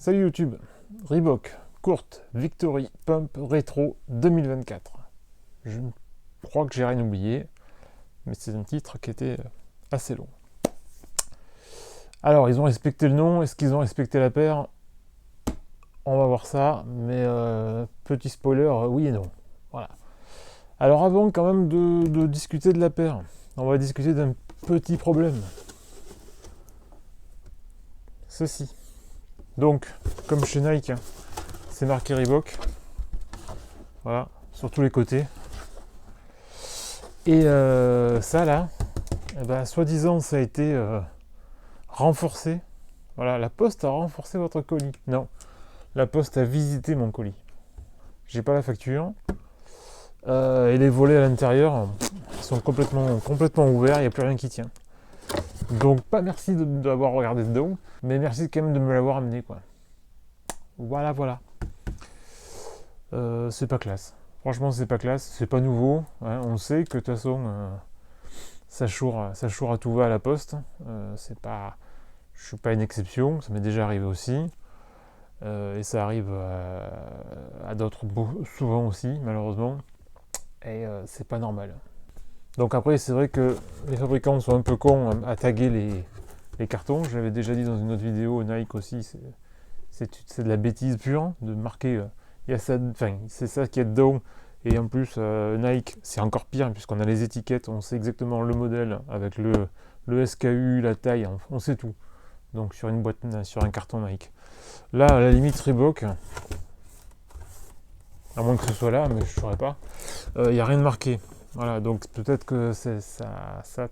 Salut YouTube, Reebok Courte Victory Pump Retro 2024. Je crois que j'ai rien oublié, mais c'est un titre qui était assez long. Alors, ils ont respecté le nom, est-ce qu'ils ont respecté la paire? On va voir ça, mais petit spoiler, oui et non. Voilà. Alors avant quand même de discuter de la paire, on va discuter d'un petit problème. Ceci. Donc, comme chez Nike, c'est marqué Reebok. Voilà, sur tous les côtés. Et ça là, eh ben, soi-disant ça a été renforcé. Voilà, la Poste a renforcé votre colis. Non, la Poste a visité mon colis. J'ai pas la facture. Et les volets à l'intérieur sont complètement ouverts, il n'y a plus rien qui tient. Donc pas merci d'avoir regardé dedans, mais merci quand même de me l'avoir amené quoi. Voilà. C'est pas classe. Franchement c'est pas classe, c'est pas nouveau. Hein. On sait que de toute façon ça choure à tout va à la Poste. C'est pas, je suis pas une exception, ça m'est déjà arrivé aussi. Et ça arrive à d'autres souvent aussi malheureusement. Et c'est pas normal. Donc après c'est vrai que les fabricants sont un peu cons à taguer les cartons. Je l'avais déjà dit dans une autre vidéo, Nike aussi, c'est de la bêtise pure de marquer. Il y a ça, enfin c'est ça qui est dedans. Et en plus Nike c'est encore pire puisqu'on a les étiquettes, on sait exactement le modèle avec le SKU, la taille, on sait tout. Donc sur une boîte, sur un carton Nike. Là à la limite Reebok, à moins que ce soit là, mais je ne saurais pas, il n'y a rien de marqué. Voilà, donc peut-être que ça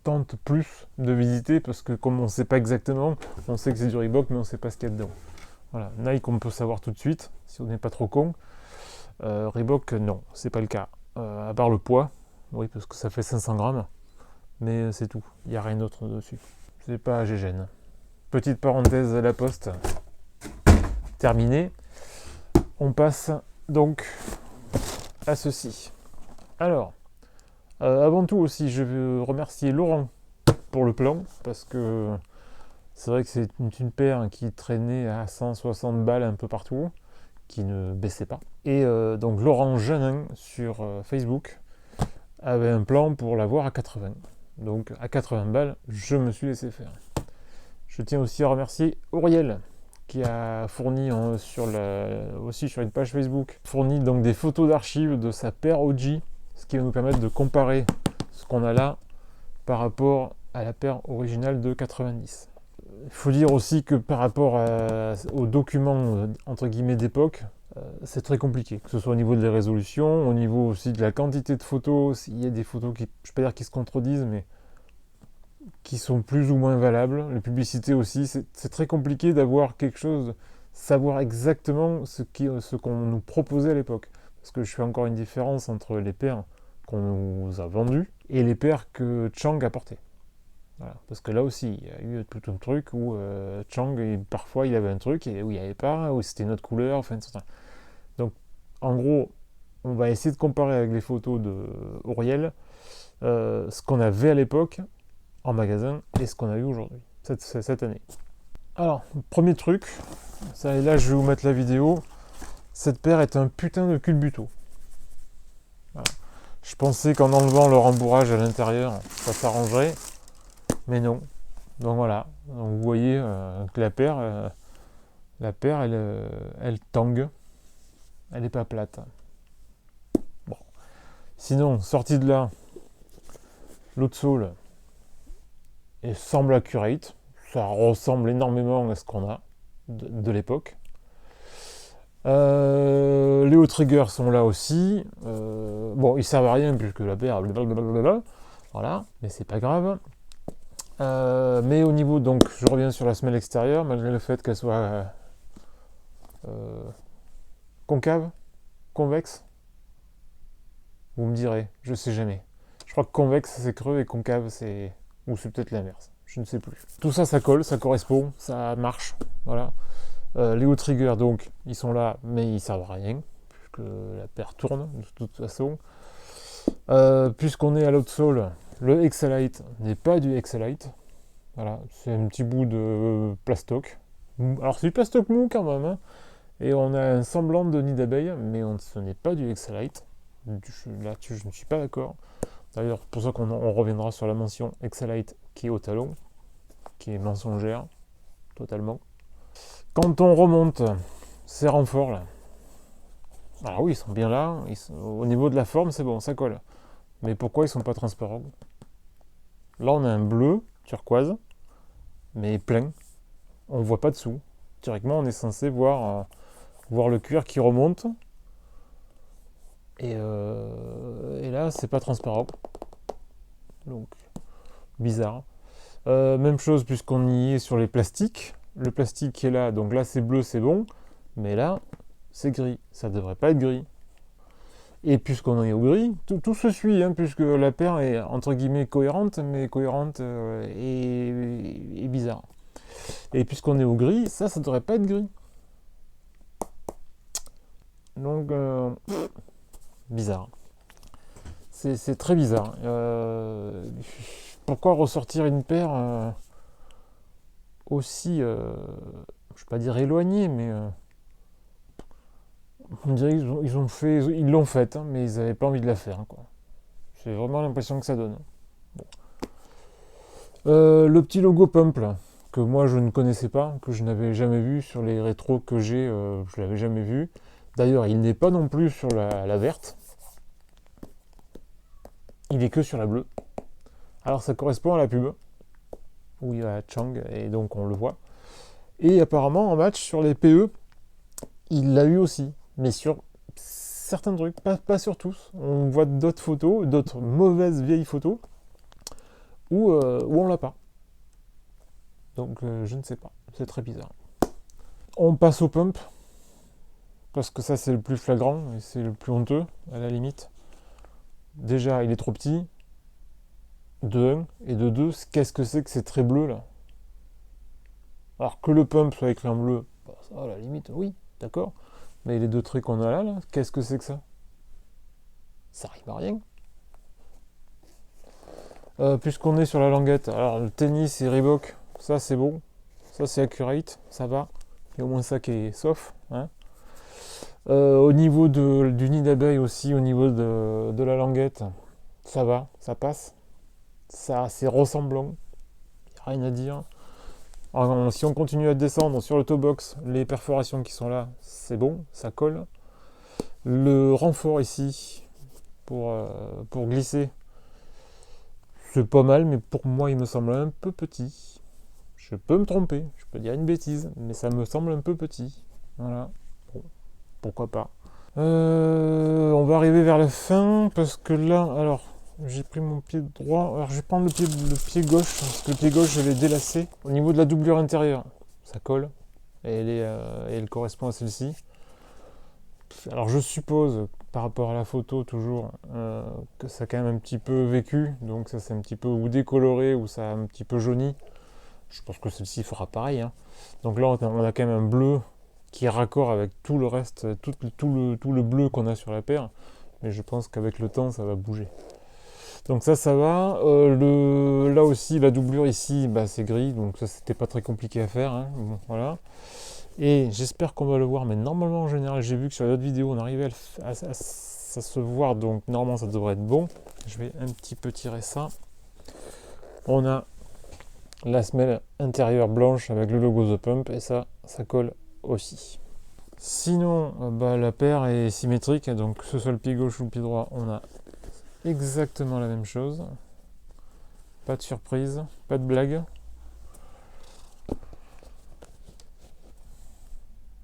tente plus de visiter parce que comme on ne sait pas exactement, on sait que c'est du Reebok, mais on ne sait pas ce qu'il y a dedans. Voilà, Nike on peut savoir tout de suite si on n'est pas trop con. Reebok non, c'est pas le cas. À part le poids, oui parce que ça fait 500 grammes, mais c'est tout. Il n'y a rien d'autre dessus. C'est pas GGN. Petite parenthèse à la Poste terminée. On passe donc à ceci. Alors, avant tout aussi, je veux remercier Laurent pour le plan, parce que c'est vrai que c'est une paire qui traînait à 160 balles un peu partout, qui ne baissait pas. Et donc Laurent Jeannin sur Facebook avait un plan pour l'avoir à 80. Donc à 80 balles, je me suis laissé faire. Je tiens aussi à remercier Auriel, qui a fourni aussi sur une page Facebook, fourni donc des photos d'archives de sa paire OG, ce qui va nous permettre de comparer ce qu'on a là par rapport à la paire originale de 90. Il faut dire aussi que par rapport aux documents entre guillemets d'époque, c'est très compliqué, que ce soit au niveau des résolutions, au niveau aussi de la quantité de photos. Il y a des photos qui, je ne vais pas dire qui se contredisent, mais qui sont plus ou moins valables. Les publicités aussi, c'est très compliqué d'avoir quelque chose, savoir exactement ce qu'on nous proposait à l'époque. Parce que je fais encore une différence entre les paires qu'on nous a vendues et les paires que Chang a portées. Voilà. Parce que là aussi, il y a eu tout un truc où Chang, parfois il avait un truc et où il n'y avait pas, où c'était une autre couleur, enfin, etc. Donc, en gros, on va essayer de comparer avec les photos de Auriel ce qu'on avait à l'époque en magasin et ce qu'on a eu aujourd'hui, cette année. Alors, premier truc, ça, et là je vais vous mettre la vidéo, cette paire est un putain de culbuto. Voilà. Je pensais qu'en enlevant le rembourrage à l'intérieur, ça s'arrangerait, mais non. Donc voilà, donc vous voyez que la paire elle tangue, elle n'est pas plate. Bon. Sinon, sortie de là, l'autre sole, et semble accurate, ça ressemble énormément à ce qu'on a de l'époque. Les hauts triggers sont là aussi. Bon, ils servent à rien puisque la paire, blablabla, voilà, mais c'est pas grave. Mais au niveau, donc, je reviens sur la semelle extérieure, malgré le fait qu'elle soit concave, convexe. Vous me direz, je sais jamais. Je crois que convexe c'est creux et concave c'est, ou c'est peut-être l'inverse, je ne sais plus. Tout ça, ça colle, ça correspond, ça marche, voilà. Les hauts triggers, donc, ils sont là, mais ils servent à rien, puisque la paire tourne, de toute façon. Puisqu'on est à l'outsole, le Excelite n'est pas du Excelite, voilà, c'est un petit bout de plastoc, Alors c'est du plastoc mou quand même, hein, et on a un semblant de nid d'abeille, mais ce n'est pas du Hexalite. Là-dessus, je ne suis pas d'accord. D'ailleurs, pour ça qu'on reviendra sur la mention Hexalite qui est au talon, qui est mensongère, totalement. Quand on remonte ces renforts là, alors oui, ils sont bien là, au niveau de la forme, c'est bon, ça colle. Mais pourquoi ils sont pas transparents? Là, on a un bleu turquoise, mais plein. On voit pas dessous. Théoriquement, on est censé voir le cuir qui remonte. Et là, c'est pas transparent. Donc, bizarre. Même chose puisqu'on y est sur les plastiques. Le plastique qui est là, donc là c'est bleu, c'est bon. Mais là, c'est gris. Ça devrait pas être gris. Et puisqu'on est au gris, tout se suit, hein, puisque la paire est entre guillemets cohérente, mais cohérente et bizarre. Et puisqu'on est au gris, ça devrait pas être gris. Donc, bizarre. C'est très bizarre. Pourquoi ressortir une paire aussi, je ne vais pas dire éloignée, mais on dirait qu'ils l'ont faite, hein, mais ils n'avaient pas envie de la faire, quoi. C'est vraiment l'impression que ça donne. Bon. Le petit logo Pump, là, que moi je ne connaissais pas, que je n'avais jamais vu sur les rétros que j'ai, je l'avais jamais vu. D'ailleurs, il n'est pas non plus sur la verte. Il est que sur la bleue. Alors ça correspond à la pub, où il y a Chang, et donc on le voit. Et apparemment en match sur les PE, il l'a eu aussi, mais sur certains trucs, pas sur tous. On voit d'autres photos, d'autres mauvaises vieilles photos, où on l'a pas. Donc je ne sais pas, c'est très bizarre. On passe au pump, parce que ça c'est le plus flagrant, et c'est le plus honteux, à la limite. Déjà, il est trop petit, de 1, et de 2, qu'est-ce que c'est que ces traits bleus là? Alors que le pump soit écrit en bleu, bah, ça, à la limite, oui, d'accord. Mais les deux traits qu'on a là, qu'est-ce que c'est que ça? Ça rime à rien. Puisqu'on est sur la languette, alors le tennis et Reebok, ça c'est bon, ça c'est accurate, ça va. Il y a au moins ça qui est sauf, hein. Au niveau du nid d'abeille aussi, au niveau de la languette, ça va, ça passe. Ça, c'est ressemblant, y a rien à dire. Alors, si on continue à descendre sur le toe box, les perforations qui sont là, c'est bon, ça colle. Le renfort ici, pour glisser, c'est pas mal, mais pour moi, il me semble un peu petit. Je peux me tromper, je peux dire une bêtise, mais ça me semble un peu petit. Voilà, bon, pourquoi pas. On va arriver vers la fin, parce que là, alors, j'ai pris mon pied droit. Alors, je vais prendre le pied gauche, parce que le pied gauche, je l'ai délacé. Au niveau de la doublure intérieure, ça colle, et elle correspond à celle-ci. Alors, je suppose, par rapport à la photo, toujours, que ça a quand même un petit peu vécu, donc ça c'est un petit peu ou décoloré, ou ça a un petit peu jauni. Je pense que celle-ci fera pareil, hein. Donc là, on a quand même un bleu qui est raccord avec tout le reste, tout le bleu qu'on a sur la paire. Mais je pense qu'avec le temps, ça va bouger. Donc ça va. Là aussi, la doublure ici, bah, c'est gris. Donc ça, c'était pas très compliqué à faire, hein. Bon, voilà. Et j'espère qu'on va le voir. Mais normalement, en général, j'ai vu que sur les autres vidéos, on arrivait à se voir. Donc normalement, ça devrait être bon. Je vais un petit peu tirer ça. On a la semelle intérieure blanche avec le logo The Pump. Et ça colle aussi. Sinon, bah, la paire est symétrique, donc que ce soit le pied gauche ou le pied droit, on a exactement la même chose. Pas de surprise, pas de blague.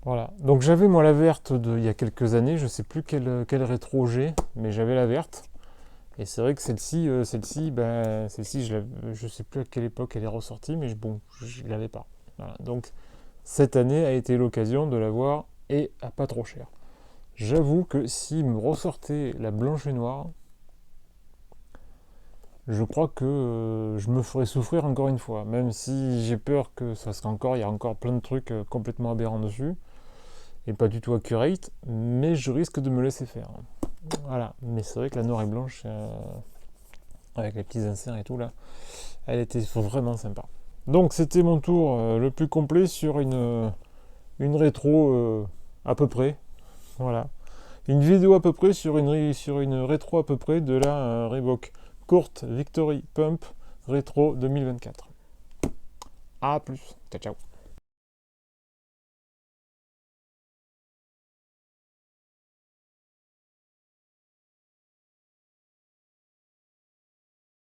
Voilà. Donc j'avais moi la verte il y a quelques années, je sais plus quel rétro j'ai, mais j'avais la verte. Et c'est vrai que celle-ci, je sais plus à quelle époque elle est ressortie, mais bon, je l'avais pas. Voilà. Donc cette année a été l'occasion de l'avoir et à pas trop cher. J'avoue que s'il me ressortait la blanche et noire, je crois que je me ferais souffrir encore une fois. Même si j'ai peur que ça sera il y a encore plein de trucs complètement aberrants dessus et pas du tout accurate, mais je risque de me laisser faire. Voilà. Mais c'est vrai que la noire et blanche, avec les petits inserts et tout là, elle était vraiment sympa. Donc c'était mon tour le plus complet sur une rétro à peu près. Voilà. Une vidéo à peu près sur une rétro à peu près de la Reebok Courte Victory Pump Rétro 2024. A plus. Ciao ciao.